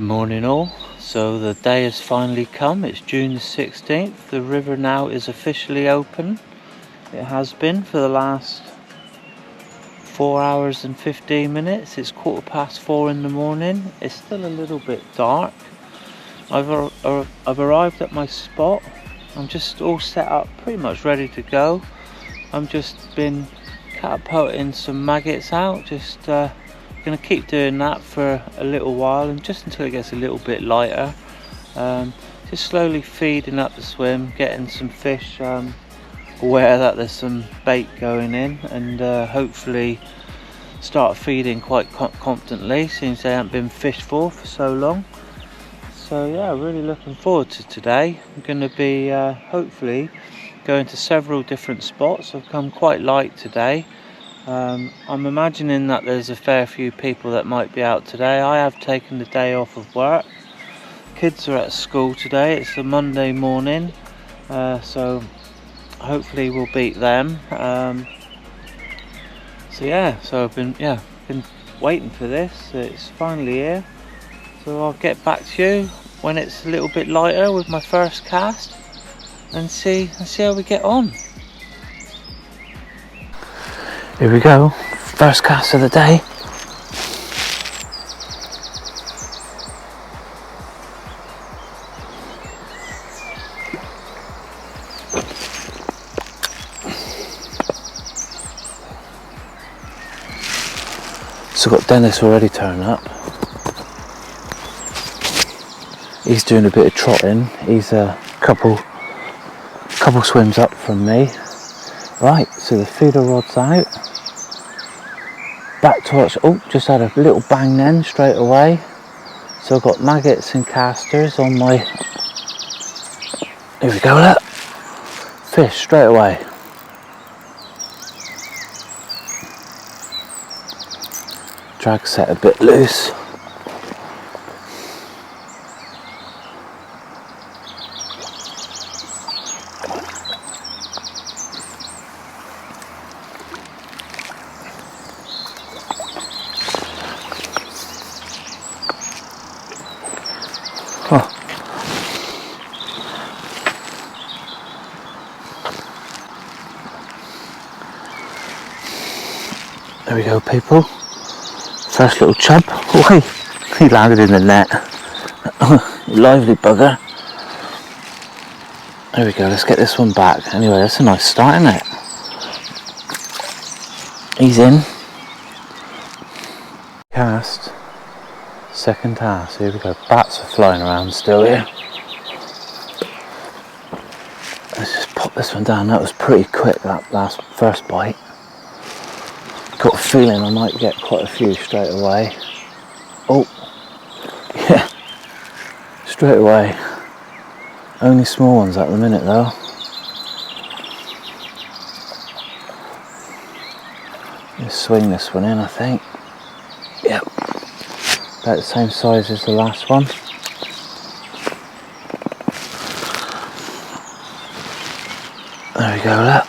Morning all. So the day has finally come. It's June the 16th. The river now is officially open. It has been for the last 4 hours and 15 minutes. It's 4:15 in the morning. It's still a little bit dark. I've arrived at my spot. I'm just all set up, pretty much ready to go. I'm just been catapulting some maggots out. Just going to keep doing that for a little while, and just until it gets a little bit lighter. Just slowly feeding up the swim, getting some fish aware that there's some bait going in, and hopefully start feeding quite confidently since they haven't been fished for so long. So yeah, really looking forward to today. I'm going to be hopefully going to several different spots. I've come quite light today. I'm imagining that there's a fair few people that might be out today. I have taken the day off of work. Kids are at school today. It's a Monday morning, so hopefully we'll beat them. So I've been waiting for this. It's finally here. So I'll get back to you when it's a little bit lighter with my first cast and see how we get on. Here we go, first cast of the day. So got Dennis already turning up. He's doing a bit of trotting. He's a couple swims up from me. Right, so the feeder rod's out. Back torch, just had a little bang then straight away. So I've got maggots and casters on my, here we go, look. Fish straight away. Drag set a bit loose. There we go, people. First little chub. Oh, he landed in the net. Lively bugger. There we go, let's get this one back. Anyway, that's a nice start, isn't it? He's in. Cast. Second cast. Here we go. Bats are flying around still here. Let's just pop this one down. That was pretty quick, that first bite. Got a feeling I might get quite a few straight away. Oh, yeah, straight away. Only small ones at the minute though. Let's swing this one in, I think. Yep, about the same size as the last one. There we go, look.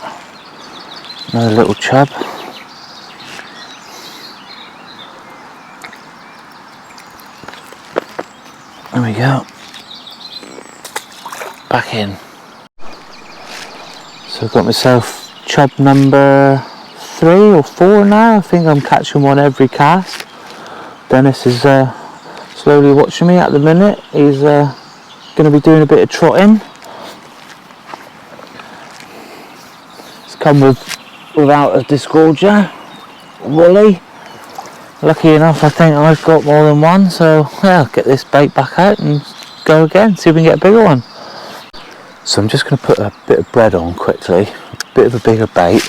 Another little chub. There we go. Back in. So I've got myself chub number 3 or 4 now. I think I'm catching one every cast. Dennis is slowly watching me at the minute. He's going to be doing a bit of trotting. It's come without a disgorger. Woolly. Lucky enough, I think I've got more than one, so yeah, I'll get this bait back out and go again, see if we can get a bigger one. So I'm just going to put a bit of bread on quickly, a bit of a bigger bait,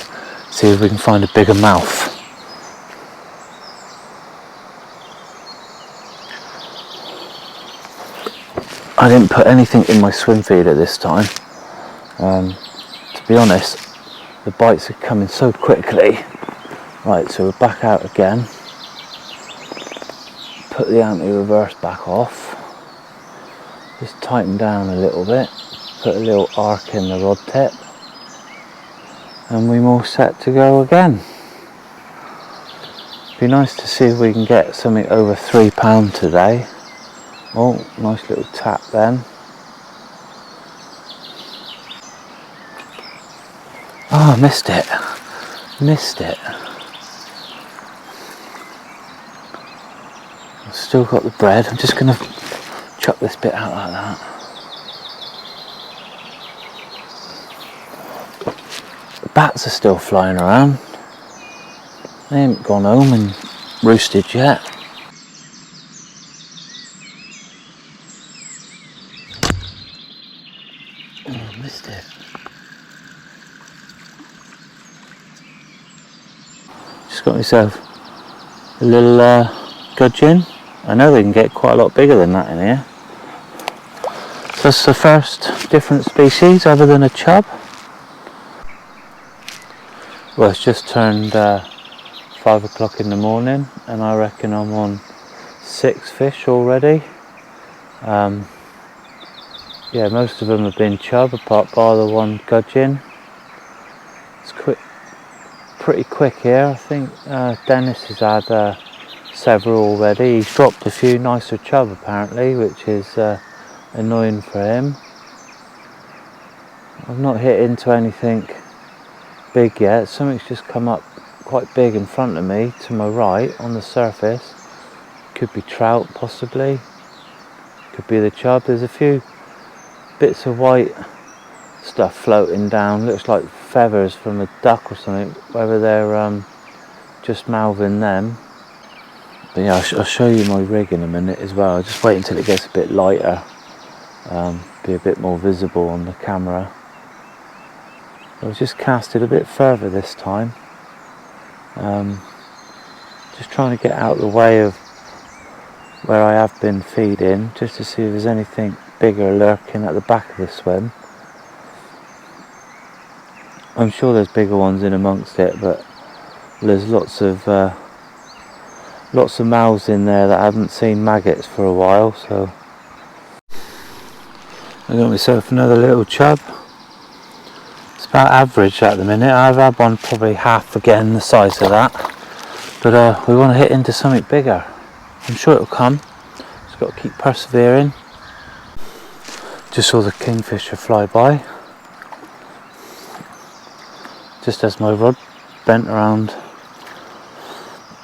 see if we can find a bigger mouth. I didn't put anything in my swim feeder this time. To be honest, the bites are coming so quickly. Right, so we're back out again. Put the anti-reverse back off, just tighten down a little bit, put a little arc in the rod tip, and we're all set to go again. Be nice to see if we can get something over £3 today. Oh, nice little tap then. Oh, I missed it. Missed it. I've still got the bread. I'm just going to chuck this bit out like that. The bats are still flying around. They haven't gone home and roosted yet. Oh, I missed it. Just got myself a little gudgeon. I know they can get quite a lot bigger than that in here. So that's the first different species other than a chub. Well, it's just turned 5 o'clock in the morning and I reckon I'm on 6 fish already. Yeah, most of them have been chub apart by the one gudgeon. It's pretty quick here. I think Dennis has had several already. He's dropped a few nicer chub apparently, which is annoying for him. I've not hit into anything big yet. Something's just come up quite big in front of me to my right on the surface. Could be trout possibly, could be the chub. There's a few bits of white stuff floating down, looks like feathers from a duck or something, whether they're just mouthing them. But yeah, I'll show you my rig in a minute as well. I'll just wait until it gets a bit lighter, be a bit more visible on the camera. I've just cast it a bit further this time, just trying to get out of the way of where I have been feeding, just to see if there's anything bigger lurking at the back of the swim. I'm sure there's bigger ones in amongst it, but there's lots of mouths in there that I haven't seen maggots for a while, so I got myself another little chub. It's about average at the minute. I've had one probably half again the size of that, but we want to hit into something bigger. I'm sure it'll come. Just got to keep persevering. Just saw the kingfisher fly by just as my rod bent around.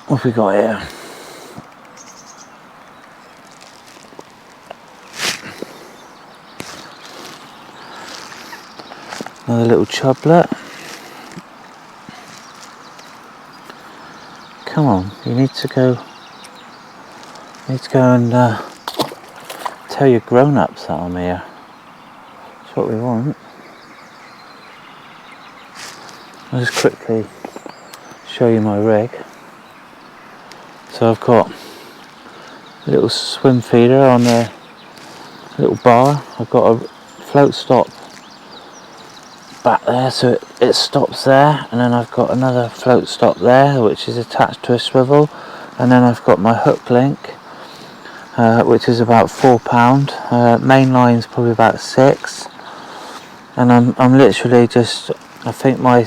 What have we got here? Another little chublet. Come on, you need to go and tell your grown-ups that I'm here. That's what we want. I'll just quickly show you my rig. So I've got a little swim feeder on a little bar. I've got a float stop back there, so it stops there, and then I've got another float stop there which is attached to a swivel, and then I've got my hook link, which is about £4. Main line's probably about 6, and I'm literally just, I think I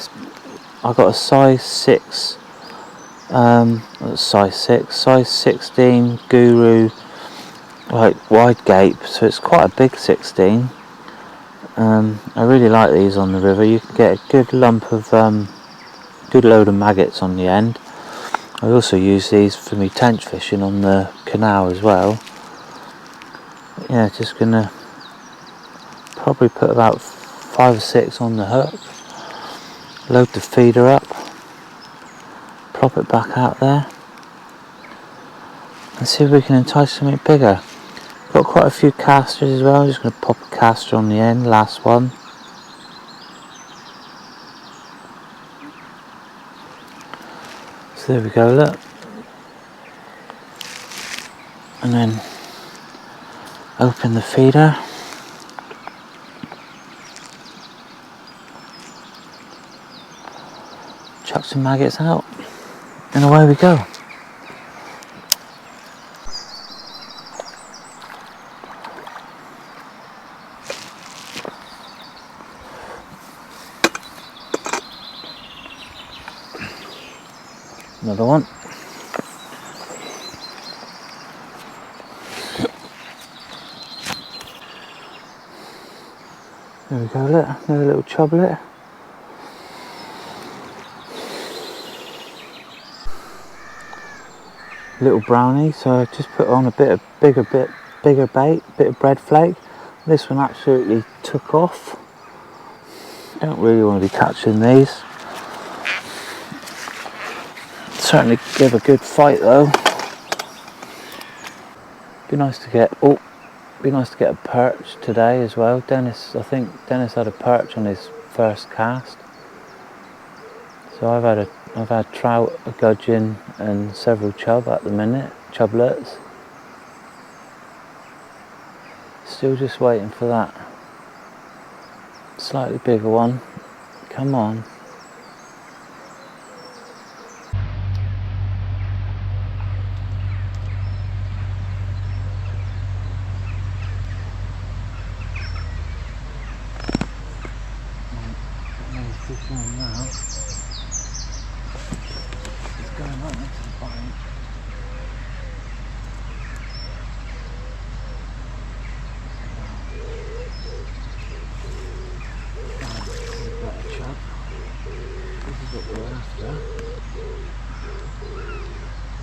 got a size 6, size 16 Guru, like wide gape, so it's quite a big 16. I really like these on the river. You can get a good lump of, good load of maggots on the end. I also use these for me tench fishing on the canal as well. Yeah, just gonna probably put about 5 or 6 on the hook. Load the feeder up, plop it back out there, and see if we can entice something bigger. Got quite a few casters as well. I'm just going to pop a caster on the end, last one. So there we go, look. And then open the feeder. Chuck some maggots out, and away we go. Another one. There we go, look, another little chublet. Little brownie, so I just put on a bit bigger bait, bit of bread flake. This one absolutely took off. Don't really want to be catching these. Certainly give a good fight though. Be nice to get a perch today as well. I think Dennis had a perch on his first cast. So I've had trout, a gudgeon and several chub at the minute, chublets. Still just waiting for that slightly bigger one. Come on. Fish on now. It's going right next to the bank. Better chub. This is what we're after.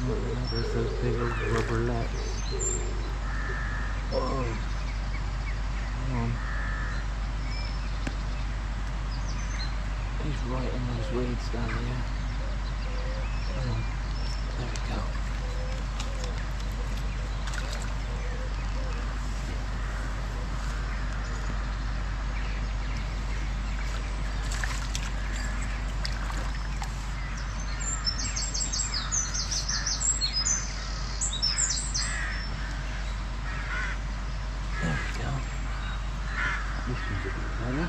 Look, there's those big old rubber legs. Whoa. Come on. He's right in those weeds down here. Come on. There we go. There we go. This one's a bit better.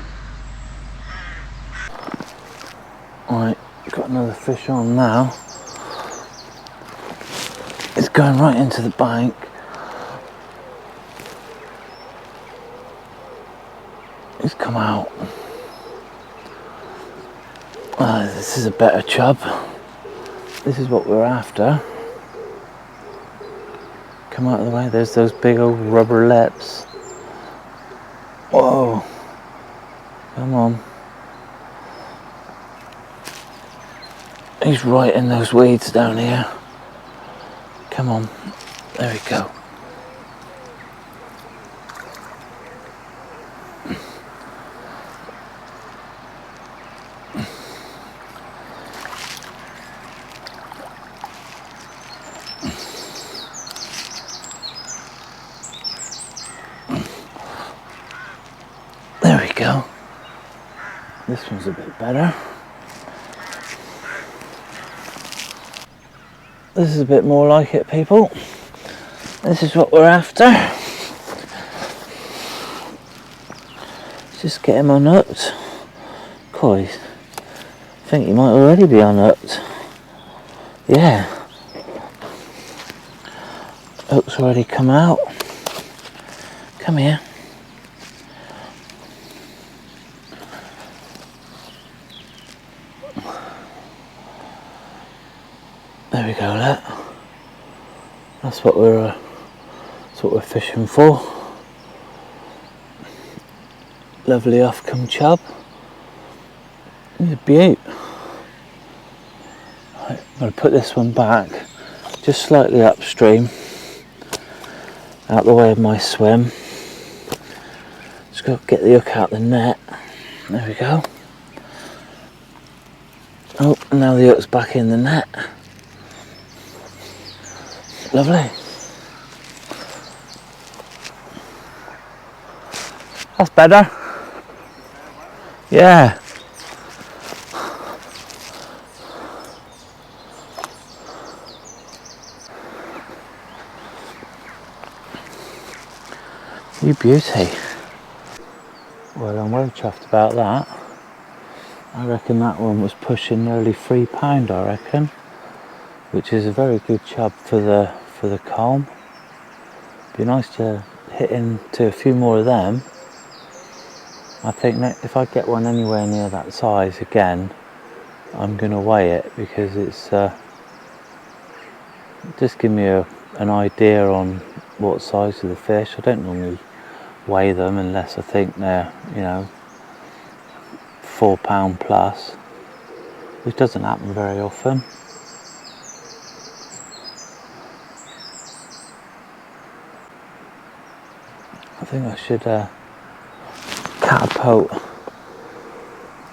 Alright, got another fish on now. It's going right into the bank. It's come out. This is a better chub. This is what we're after. Come out of the way, there's those big old rubber lips. Whoa. Come on. He's right in those weeds down here. Come on. There we go. There we go. This one's a bit better. This is a bit more like it, people. This is what we're after. Just get him unhooked. Coy, I think he might already be unhooked. Yeah. Hook's already come out. Come here. There we go, look. That's what we're fishing for. Lovely off-come chub. He's a beaut. Right, I'm going to put this one back, just slightly upstream, out the way of my swim. Just got to get the hook out the net. There we go. Oh, and now the hook's back in the net. Lovely. That's better. Yeah. You beauty. Well, I'm well chuffed about that. I reckon that one was pushing nearly £3, I reckon, which is a very good chub for the culm. Be nice to hit into a few more of them. I think that if I get one anywhere near that size again, I'm going to weigh it, because it's just give me an idea on what size of the fish. I don't normally weigh them unless I think they're, you know, £4 plus, which doesn't happen very often. I think I should catapult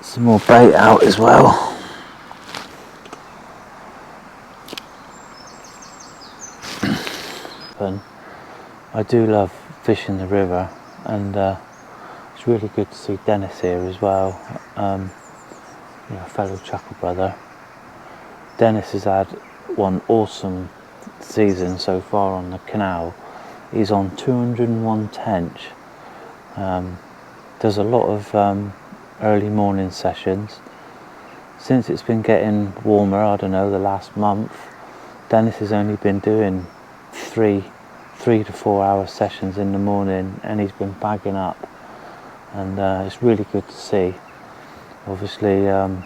some more bait out as well. I do love fishing the river, and it's really good to see Dennis here as well, you know, a fellow chuckle brother. Dennis has had one awesome season so far on the canal. He's on 201 tench. Does a lot of early morning sessions. Since it's been getting warmer, I don't know, the last month, Dennis has only been doing three to 4 hour sessions in the morning, and he's been bagging up, and it's really good to see. Obviously I'm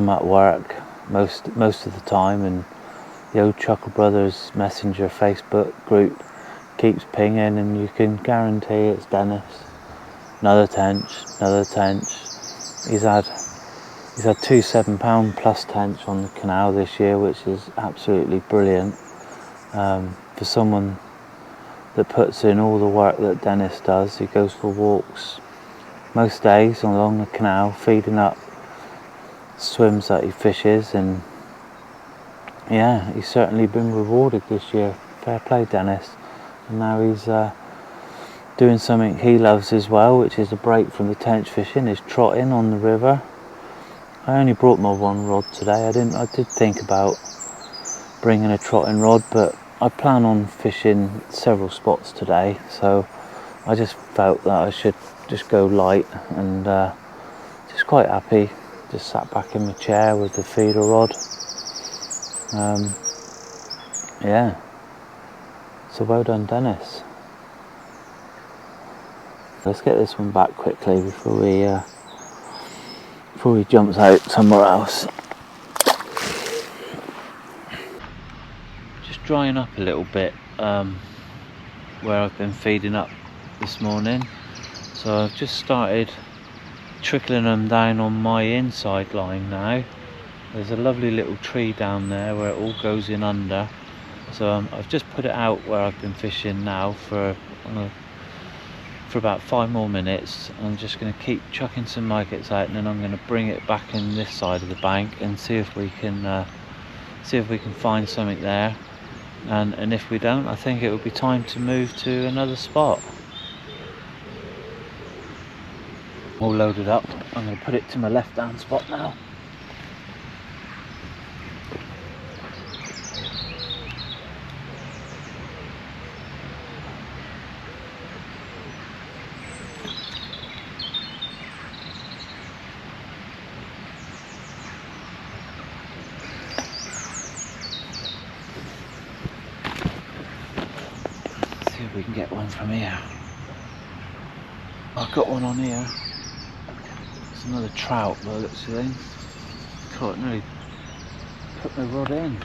at work most of the time, and the old Chuckle Brothers Messenger Facebook group keeps pinging, and you can guarantee it's Dennis. Another tench. He's had 2 £7 plus tench on the canal this year, which is absolutely brilliant. For someone that puts in all the work that Dennis does. He goes for walks most days along the canal, feeding up swims that he fishes, and yeah, he's certainly been rewarded this year. Fair play, Dennis. And now he's doing something he loves as well, which is a break from the tench fishing, is trotting on the river. I only brought my one rod today. I did think about bringing a trotting rod, but I plan on fishing several spots today, so I just felt that I should just go light, and just quite happy. Just sat back in my chair with the feeder rod. Yeah, so well done, Dennis. Let's get this one back quickly before he jumps out somewhere else. Drying up a little bit where I've been feeding up this morning, so I've just started trickling them down on my inside line now. There's a lovely little tree down there where it all goes in under, so I've just put it out where I've been fishing now for about 5 more minutes. I'm just going to keep chucking some maggots out, and then I'm going to bring it back in this side of the bank and see if we can find something there. And if we don't, I think it would be time to move to another spot. All loaded up. I'm going to put it to my left hand spot now. See if we can get one from here. I've got one on here. It's another trout by the looks of things. Can't really put my rod in.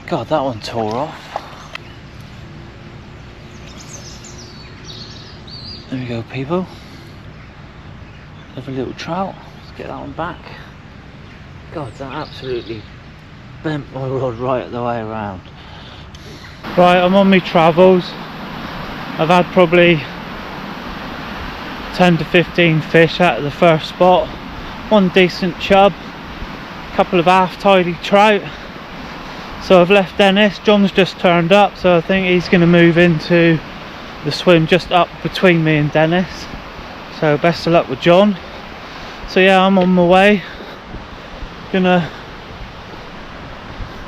God, that one tore off. There we go, people. Have a little trout. Let's get that one back. God, that absolutely bent my rod right the way around. Right, I'm on my travels. I've had probably 10 to 15 fish out of the first spot. One decent chub, a couple of half-tidy trout. So I've left Dennis. John's just turned up, so I think he's going to move into the swim just up between me and Dennis. So best of luck with John. So yeah, I'm on my way. Gonna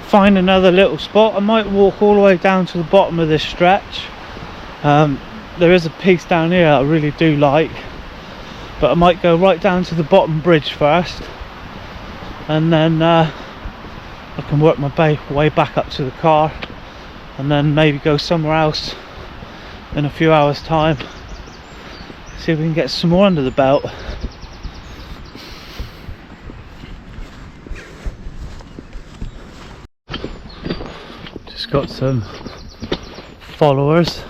find another little spot. I might walk all the way down to the bottom of this stretch. There is a piece down here I really do like, but I might go right down to the bottom bridge first, and then I can work my way back up to the car, and then maybe go somewhere else in a few hours time. See if we can get some more under the belt. got some followers.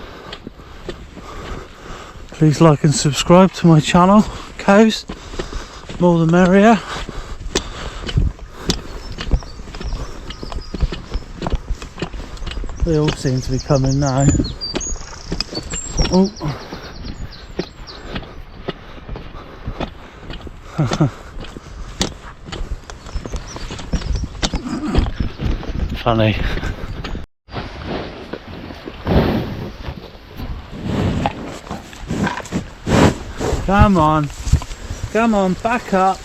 Please like and subscribe to my channel. Cows, more the merrier. They all seem to be coming now. Oh. Funny. Come on, back up,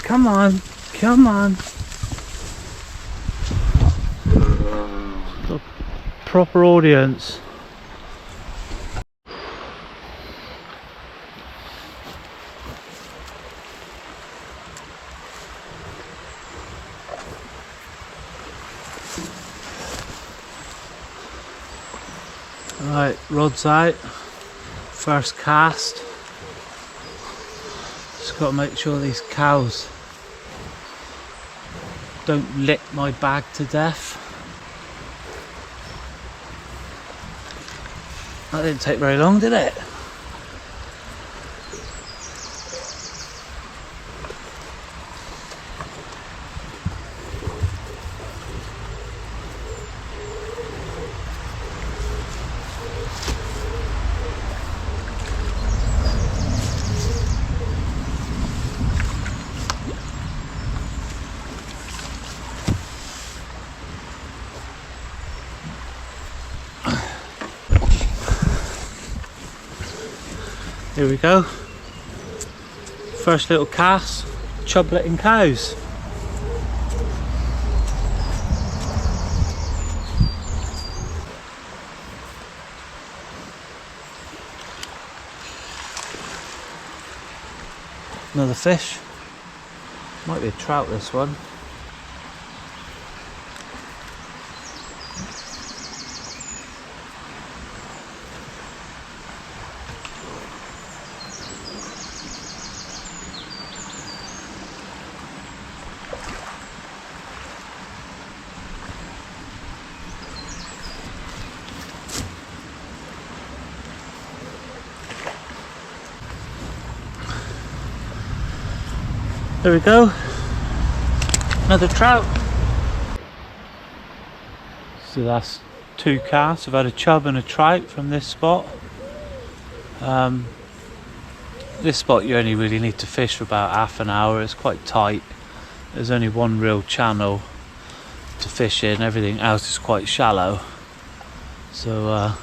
come on, got proper audience. Right, rod's out. First cast. Just got to make sure these cows don't lick my bag to death. That didn't take very long, did it? Here we go. First little cast, chub-letting cows. Another fish. Might be a trout, this one. There we go, another trout. So that's two casts. I've had a chub and a trout from this spot. This spot you only really need to fish for about half an hour. It's quite tight. There's only one real channel to fish in. Everything else is quite shallow. So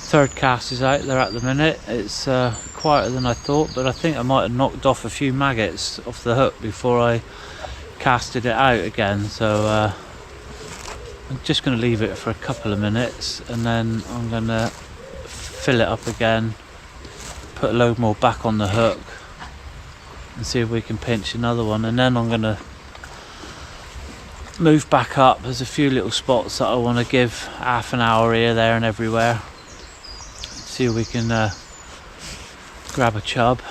third cast is out there at the minute. It's quieter than I thought, but I think I might have knocked off a few maggots off the hook before I casted it out again. So I'm just going to leave it for a couple of minutes and then I'm going to fill it up again, put a load more back on the hook and see if we can pinch another one, and then I'm going to move back up. There's a few little spots that I want to give half an hour here, there and everywhere. See if we can grab a chub.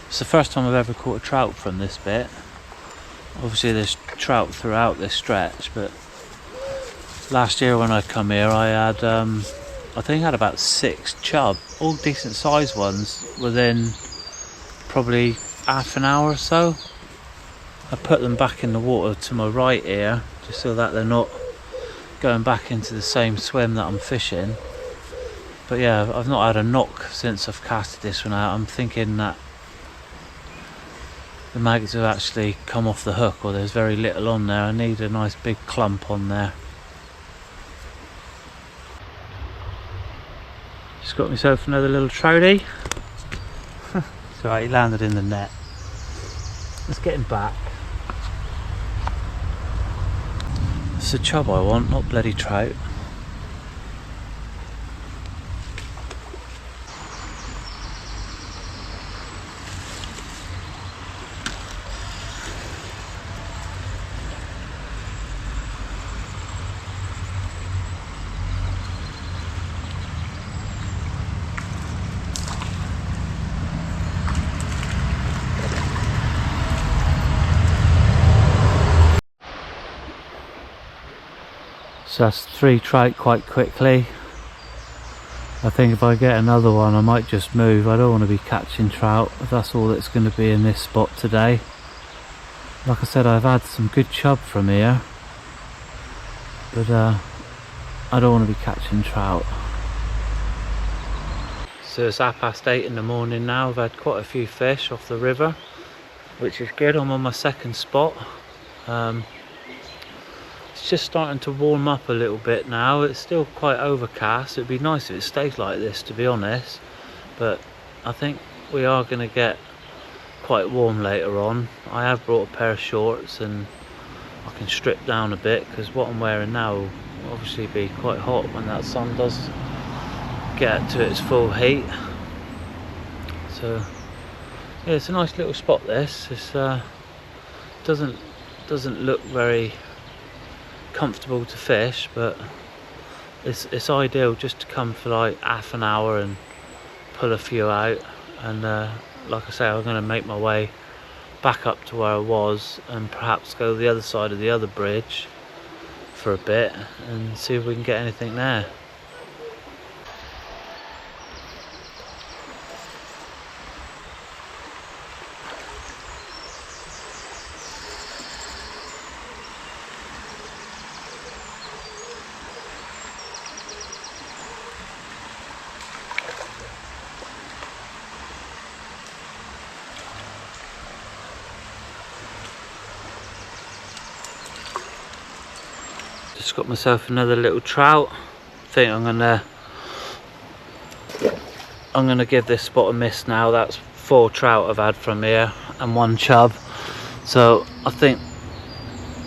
It's the first time I've ever caught a trout from this bit. Obviously there's trout throughout this stretch, but last year when I come here I had I think I had about 6 chub, all decent sized ones, within probably half an hour or so. I put them back in the water to my right here just so that they're not going back into the same swim that I'm fishing. But yeah, I've not had a knock since I've casted this one out. I'm thinking that the maggots have actually come off the hook, or there's very little on there. I need a nice big clump on there. Just got myself another little troutie. It's alright, he landed in the net. Let's get him back. It's a chub I want, not bloody trout. So that's 3 trout quite quickly. I think if I get another one I might just move. I don't want to be catching trout if that's all that's going to be in this spot today. Like I said, I've had some good chub from here, but I don't want to be catching trout. So it's 8:30 in the morning now. I've had quite a few fish off the river, which is good. I'm on my second spot. It's just starting to warm up a little bit now. It's still quite overcast. It'd be nice if it stays like this, to be honest, but I think we are going to get quite warm later on. I have brought a pair of shorts and I can strip down a bit, because what I'm wearing now will obviously be quite hot when that sun does get to its full heat. So yeah, it's a nice little spot this. It's doesn't look very comfortable to fish, but it's ideal just to come for like half an hour and pull a few out. And like I say, I'm going to make my way back up to where I was and perhaps go the other side of the other bridge for a bit and see if we can get anything there. Just got myself another little trout. I think I'm gonna give this spot a miss now. That's 4 trout I've had from here and 1 chub. So I think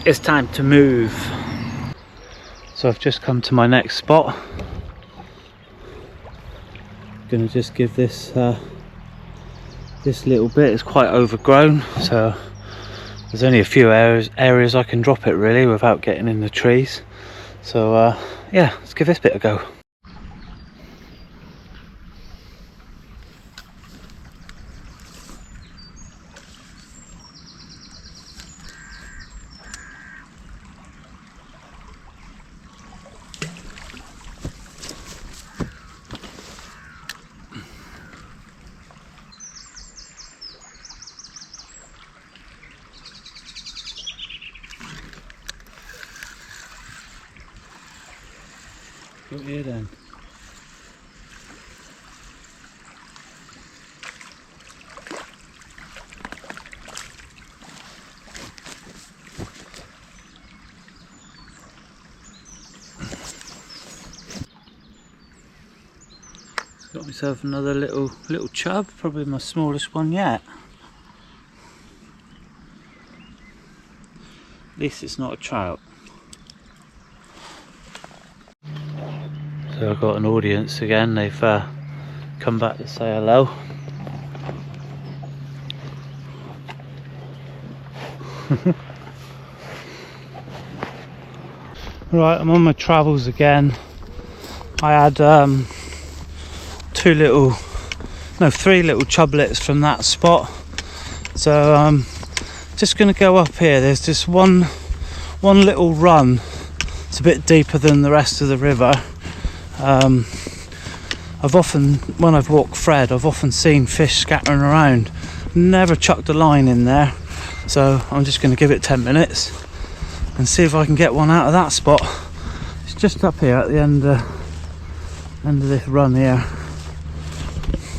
it's time to move. So I've just come to my next spot. Gonna just give this this little bit. It's quite overgrown, so there's only a few areas I can drop it really without getting in the trees. So yeah, let's give this bit a go. Got here then. Got myself another little chub, probably my smallest one yet. At least it's not a trout. So I've got an audience again. They've come back to say hello. Right, I'm on my travels again. I had 3 little chublets from that spot. So just going to go up here. There's just one little run. It's a bit deeper than the rest of the river. I've often, when I've walked Fred, I've often seen fish scattering around. Never chucked a line in there, so I'm just going to give it 10 minutes and see if I can get one out of that spot. It's just up here at the end of this run here.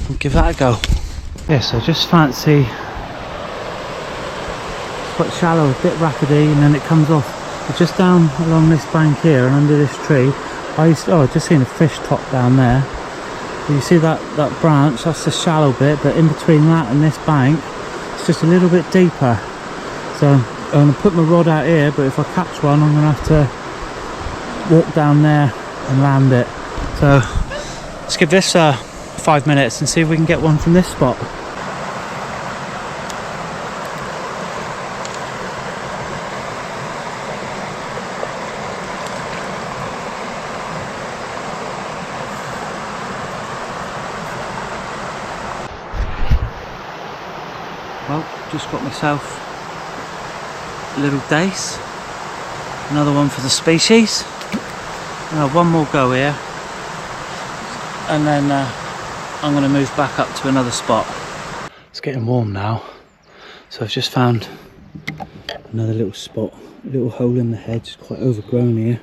I'll give that a go. Yes, I just fancy, it's quite shallow, a bit rapidy, and then it comes off. But just down along this bank here and under this tree, I just seen a fish top down there. You see that branch, that's the shallow bit, but in between that and this bank, it's just a little bit deeper. So I'm going to put my rod out here, but if I catch one, I'm going to have to walk down there and land it. So let's give this 5 minutes and see if we can get one from this spot. Well, just got myself a little dace, another one for the species. Now one more go here, and then I'm going to move back up to another spot. It's getting warm now, so I've just found another little spot, a little hole in the hedge. It's quite overgrown here.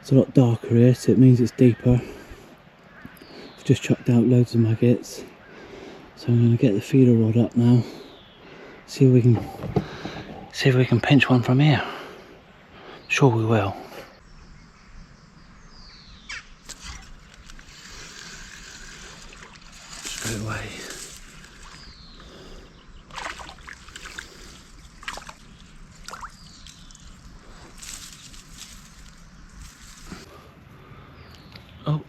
It's a lot darker here, so it means it's deeper. I've just chucked out loads of maggots, so I'm going to get the feeder rod up now. See if we can pinch one from here. Sure we will. Straight away. Oh,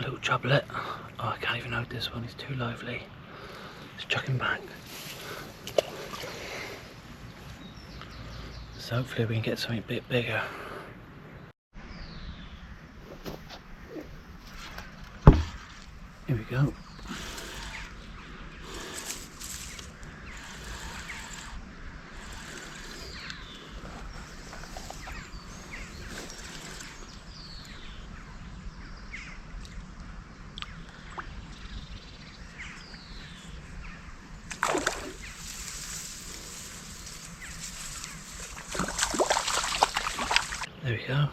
little chublet. Oh, I can't even hold this one, he's too lively. Let's chuck him back. So hopefully we can get something a bit bigger. Here we go. There we go,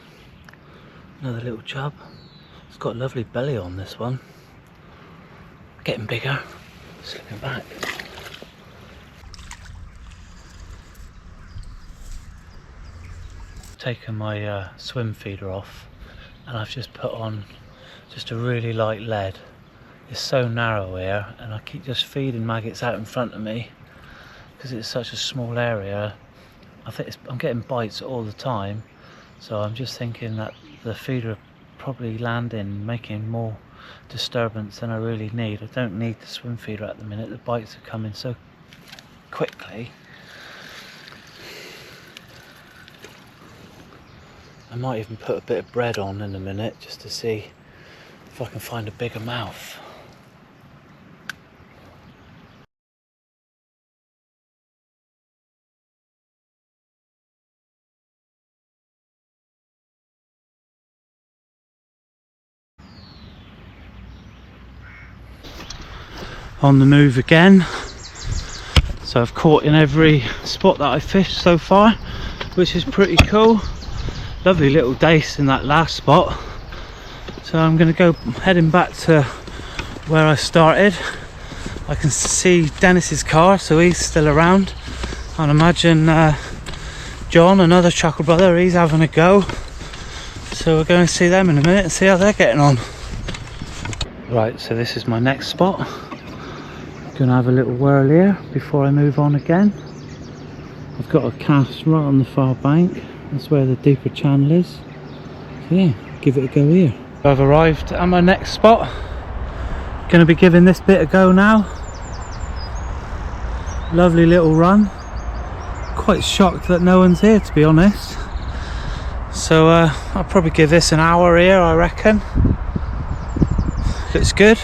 another little chub. It's got a lovely belly on this one. Getting bigger, slipping back. Taken my swim feeder off, and I've just put on just a really light lead. It's so narrow here, and I keep just feeding maggots out in front of me because it's such a small area. I'm getting bites all the time. So I'm just thinking that the feeder probably landing, making more disturbance than I really need. I don't need the swim feeder at the minute. The bites are coming so quickly. I might even put a bit of bread on in a minute just to see if I can find a bigger mouth. On the move again, so I've caught in every spot that I fished so far, which is pretty cool. Lovely little dace in that last spot, so I'm going to go heading back to where I started. I can see Dennis's car, so he's still around, and imagine John, another chuckle brother, he's having a go, so we're going to see them in a minute and see how they're getting on. Right, so this is my next spot. Gonna have a little whirl here before I move on again. I've got a cast right on the far bank. That's where the deeper channel is. So yeah, give it a go here. I've arrived at my next spot. Gonna be giving this bit a go now. Lovely little run. Quite shocked that no one's here, to be honest. So I'll probably give this an hour here, I reckon. Looks good.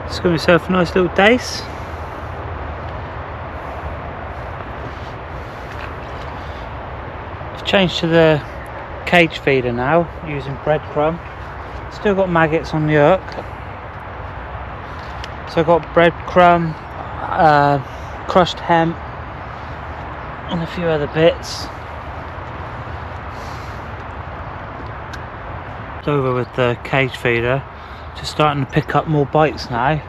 Just got myself a nice little dace. I've changed to the cage feeder now, using breadcrumb. Still got maggots on the hook. So I've got breadcrumb, crushed hemp, and a few other bits. It's over with the cage feeder. Just starting to pick up more bites now.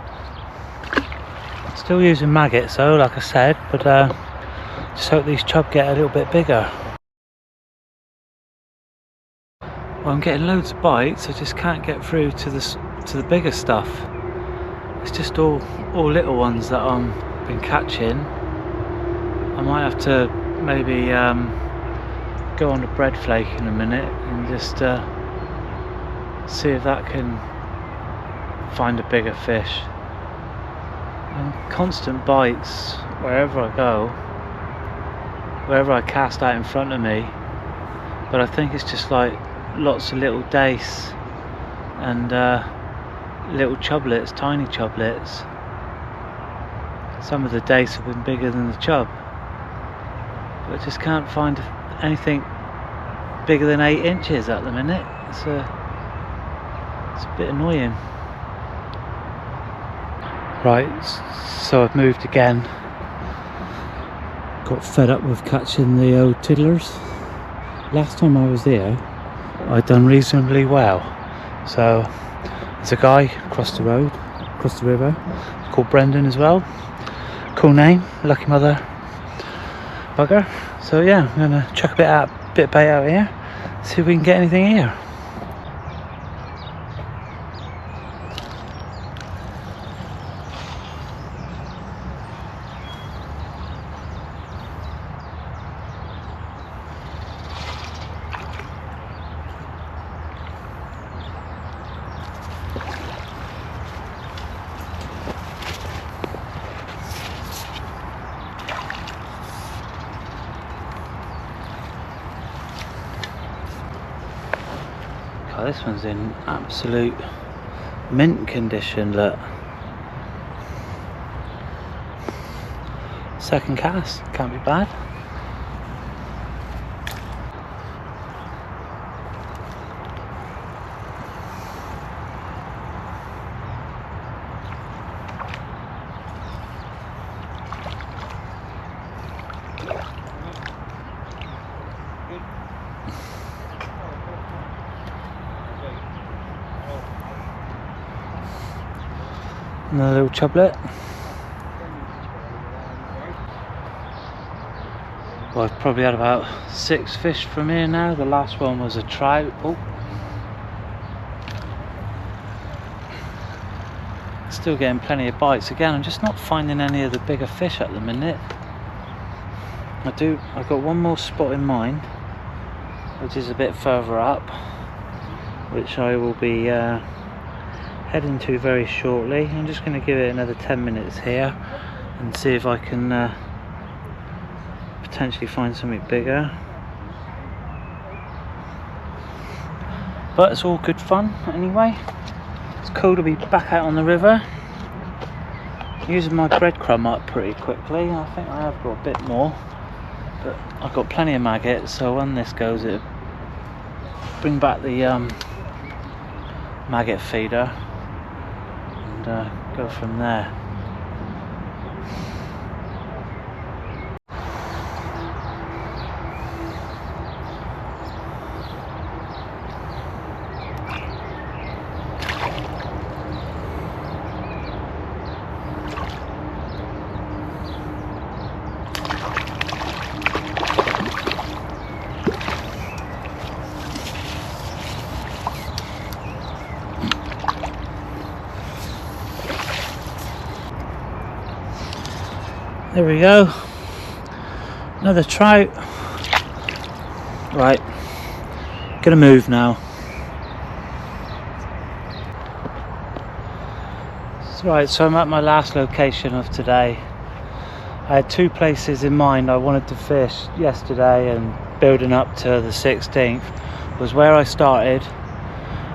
Still using maggots though, like I said, but just hope these chub get a little bit bigger. Well, I'm getting loads of bites, I just can't get through to the bigger stuff. It's just all little ones that I've been catching. I might have to maybe go on the bread flake in a minute and just see if that can find a bigger fish. And constant bites wherever I go, wherever I cast out in front of me. But I think it's just like lots of little dace and little chublets, tiny chublets. Some of the dace have been bigger than the chub, but I just can't find anything bigger than 8 inches at the minute. It's a bit annoying. Right, so I've moved again. Got fed up with catching the old tiddlers. Last time I was there, I'd done reasonably well. So there's a guy across the road, across the river, called Brendan as well. Cool name, lucky mother bugger. So yeah, I'm gonna chuck a bit of bait out here, see if we can get anything here. God, this one's in absolute mint condition, look. Second cast, can't be bad. Another little chublet. Well, I've probably had about 6 fish from here now. The last one was a trout. Oh. Still getting plenty of bites. Again, I'm just not finding any of the bigger fish at the minute. I've got one more spot in mind, which is a bit further up, which I will be heading to very shortly. I'm just going to give it another 10 minutes here and see if I can potentially find something bigger. But it's all good fun anyway. It's cool to be back out on the river, using my breadcrumb up pretty quickly. I think I have got a bit more, but I've got plenty of maggots, so when this goes, it'll bring back the maggot feeder and go from there. There we go, another trout. Right, gonna move now. Right, so I'm at my last location of today. I had 2 places in mind I wanted to fish yesterday, and building up to the 16th was where I started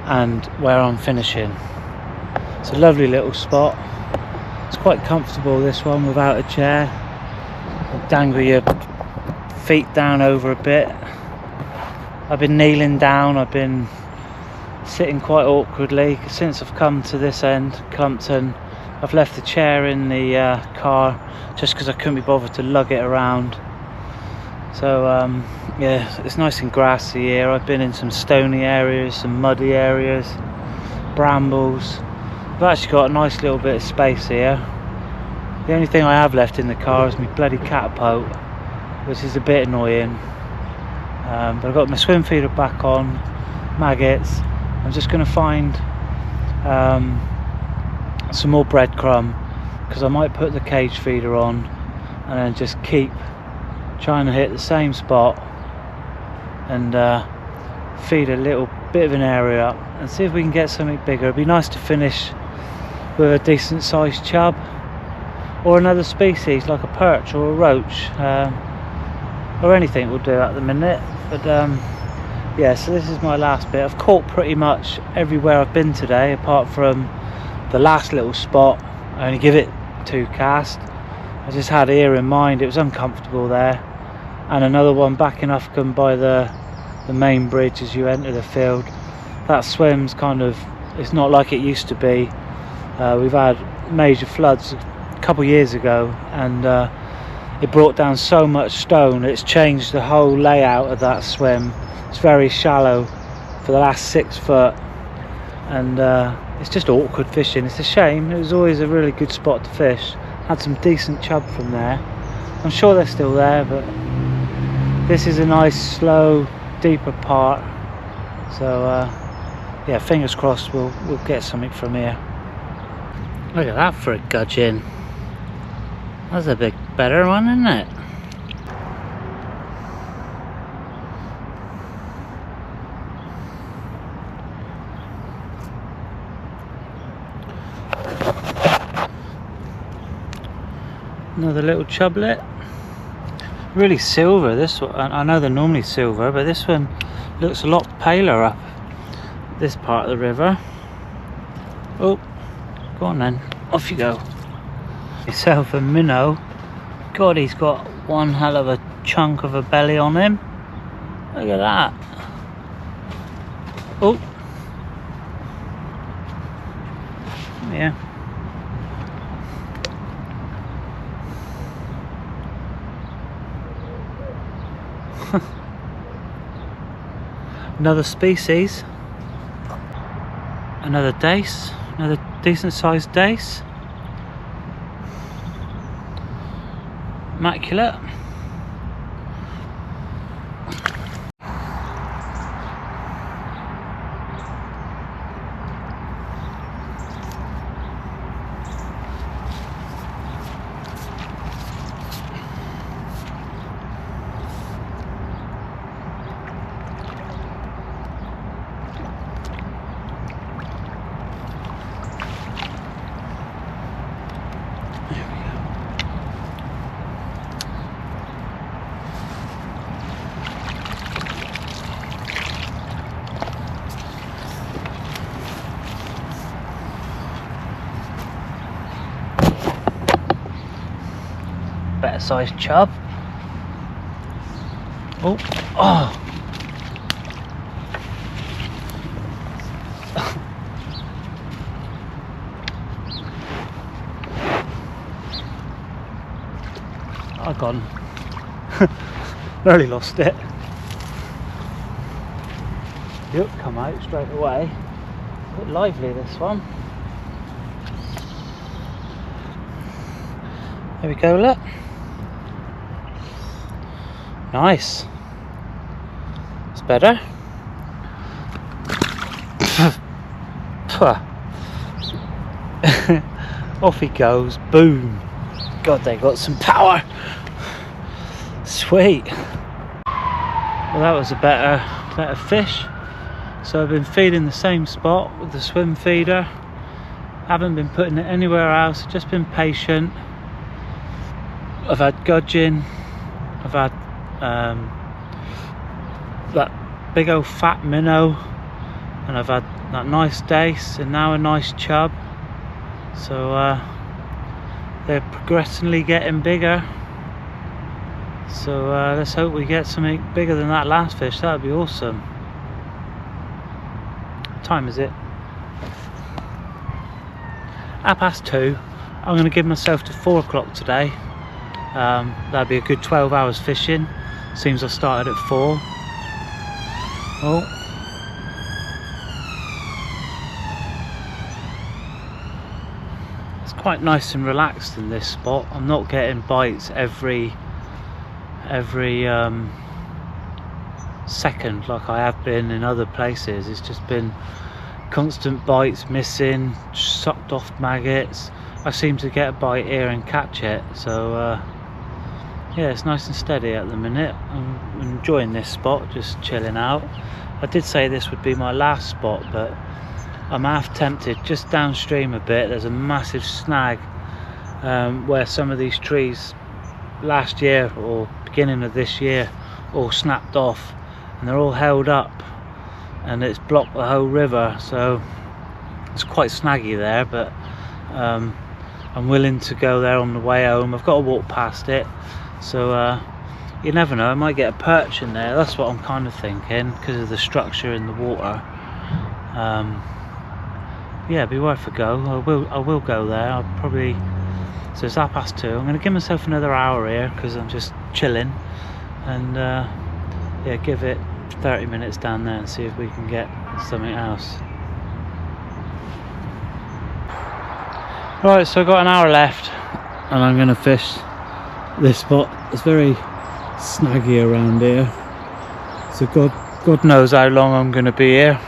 and where I'm finishing. It's a lovely little spot. It's quite comfortable, this one, without a chair. You dangle your feet down over a bit. I've been kneeling down, I've been sitting quite awkwardly since I've come to this end, Clumpton. I've left the chair in the car just because I couldn't be bothered to lug it around. So yeah, it's nice and grassy here. I've been in some stony areas, some muddy areas, brambles. I've actually got a nice little bit of space here. The only thing I have left in the car is my bloody catapult, which is a bit annoying. But I've got my swim feeder back on, maggots. I'm just going to find some more breadcrumb, because I might put the cage feeder on and then just keep trying to hit the same spot and feed a little bit of an area up and see if we can get something bigger. It'd be nice to finish with a decent sized chub or another species like a perch or a roach, or anything will do at the minute. But yeah, so this is my last bit. I've caught pretty much everywhere I've been today apart from the last little spot. I only give it 2 casts. I just had ear in mind, it was uncomfortable there, and another one back in Uffcombe by the main bridge as you enter the field. That swim's kind of, it's not like it used to be. We've had major floods a couple of years ago, and it brought down so much stone, it's changed the whole layout of that swim. It's very shallow for the last 6 foot, and it's just awkward fishing. It's a shame, it was always a really good spot to fish. Had some decent chub from there. I'm sure they're still there, but this is a nice slow deeper part, so yeah, fingers crossed we'll get something from here. Look at that for a gudgeon. That's a bit better one, isn't it? Another little chublet. Really silver this one. I know they're normally silver, but this one looks a lot paler up this part of the river. Oh, go on then, off you go. Yourself a minnow. God, he's got one hell of a chunk of a belly on him. Look at that. Oh, yeah. Another species, another dace, another decent sized dace, immaculate. Better sized chub. Oh, oh. I've gone. Nearly lost it. Yep, come out straight away. A bit lively this one. There we go, look. Nice. It's better. Off he goes. Boom. God, they got some power. Sweet. Well, that was a better fish. So I've been feeding the same spot with the swim feeder. Haven't been putting it anywhere else. Just been patient. I've had gudgeon. I've had that big old fat minnow, and I've had that nice dace, and now a nice chub. So they're progressively getting bigger. So let's hope we get something bigger than that last fish. That would be awesome. What time is it? 2:30. I'm going to give myself to 4 o'clock today. That'd be a good 12 hours fishing. Seems I started at 4. Oh. It's quite nice and relaxed in this spot. I'm not getting bites every second like I have been in other places. It's just been constant bites, missing, sucked off maggots. I seem to get a bite here and catch it, so yeah, it's nice and steady at the minute. I'm enjoying this spot, just chilling out. I did say this would be my last spot, but I'm half tempted. Just downstream a bit there's a massive snag where some of these trees last year or beginning of this year all snapped off, and they're all held up and it's blocked the whole river, so it's quite snaggy there. But I'm willing to go there on the way home. I've got to walk past it, so you never know, I might get a perch in there. That's what I'm kind of thinking because of the structure in the water. Yeah, it'd be worth a go. I will go there. I'll probably, so it's 2:30. I'm going to give myself another hour here because I'm just chilling, and yeah, give it 30 minutes down there and see if we can get something else. Right, so I've got an hour left and I'm going to fish this spot. It's very snaggy around here, so God knows how long I'm going to be here.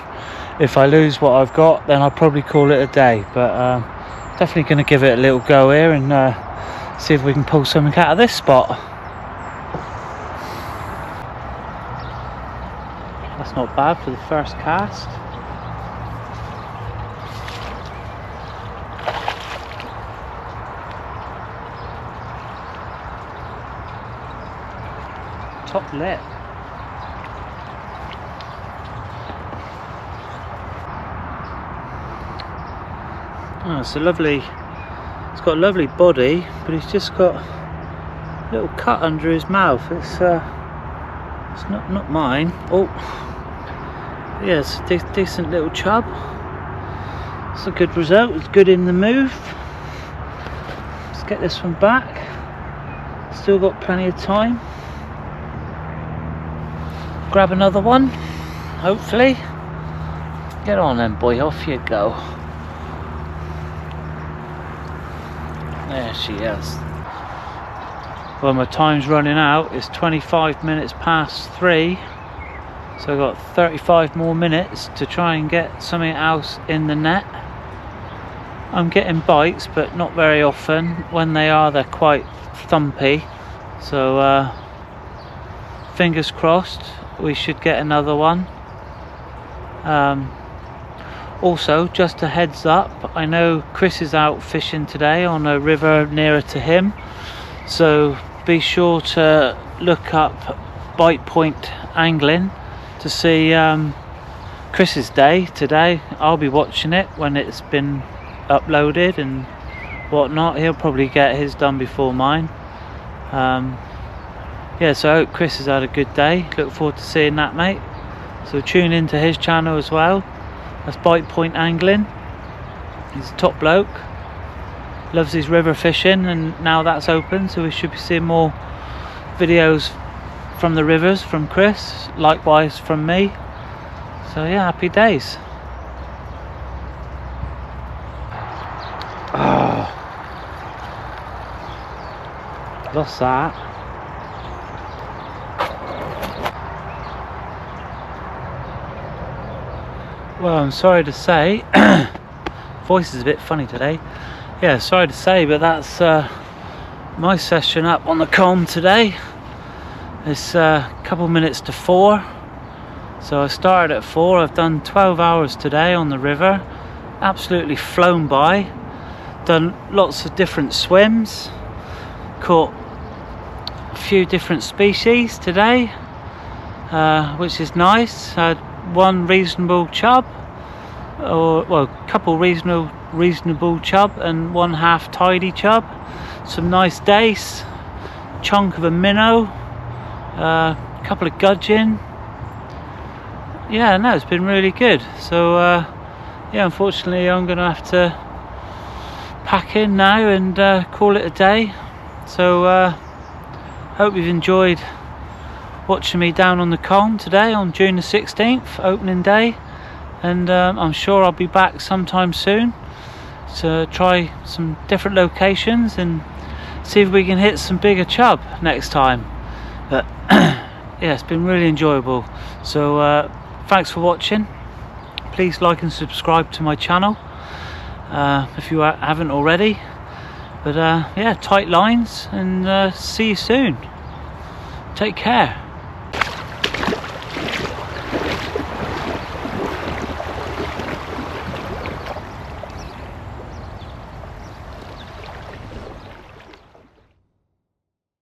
If I lose what I've got, then I'll probably call it a day, but definitely going to give it a little go here and see if we can pull something out of this spot. That's not bad for the first cast. Top lip. Oh, it's a lovely, it's got a lovely body, but he's just got a little cut under his mouth. It's not mine. Oh, yeah, it's a decent little chub. It's a good result. It's good in the move. Let's get this one back. Still got plenty of time. Grab another one, hopefully. Get on then, boy, off you go. There she is. Well, my time's running out. It's 25 minutes past 3, so I've got 35 more minutes to try and get something else in the net. I'm getting bites, but not very often. When they are, they're quite thumpy, so fingers crossed we should get another one. Also, just a heads up, I know Chris is out fishing today on a river nearer to him, so be sure to look up Bite Point Angling to see Chris's day today. I'll be watching it when it's been uploaded and whatnot. He'll probably get his done before mine. Yeah, so I hope Chris has had a good day. Look forward to seeing that, mate. So tune into his channel as well. That's Bite Point Angling. He's a top bloke. Loves his river fishing, and now that's open, so we should be seeing more videos from the rivers from Chris, likewise from me. So yeah, happy days. Oh, lost that. Well, I'm sorry to say, voice is a bit funny today. Yeah, sorry to say, but that's my session up on the culm today. It's a couple minutes to 4, so I started at 4. I've done 12 hours today on the river, absolutely flown by. Done lots of different swims, caught a few different species today, which is nice. One reasonable chub, or well, a couple reasonable chub and one half tidy chub. Some nice dace, chunk of a minnow, a couple of gudgeon. Yeah, no, it's been really good. So yeah, unfortunately I'm gonna have to pack in now and call it a day. So hope you've enjoyed watching me down on the culm today on June the 16th, opening day, and I'm sure I'll be back sometime soon to try some different locations and see if we can hit some bigger chub next time. But yeah, it's been really enjoyable. So thanks for watching. Please like and subscribe to my channel if you haven't already. But yeah, tight lines, and see you soon. Take care.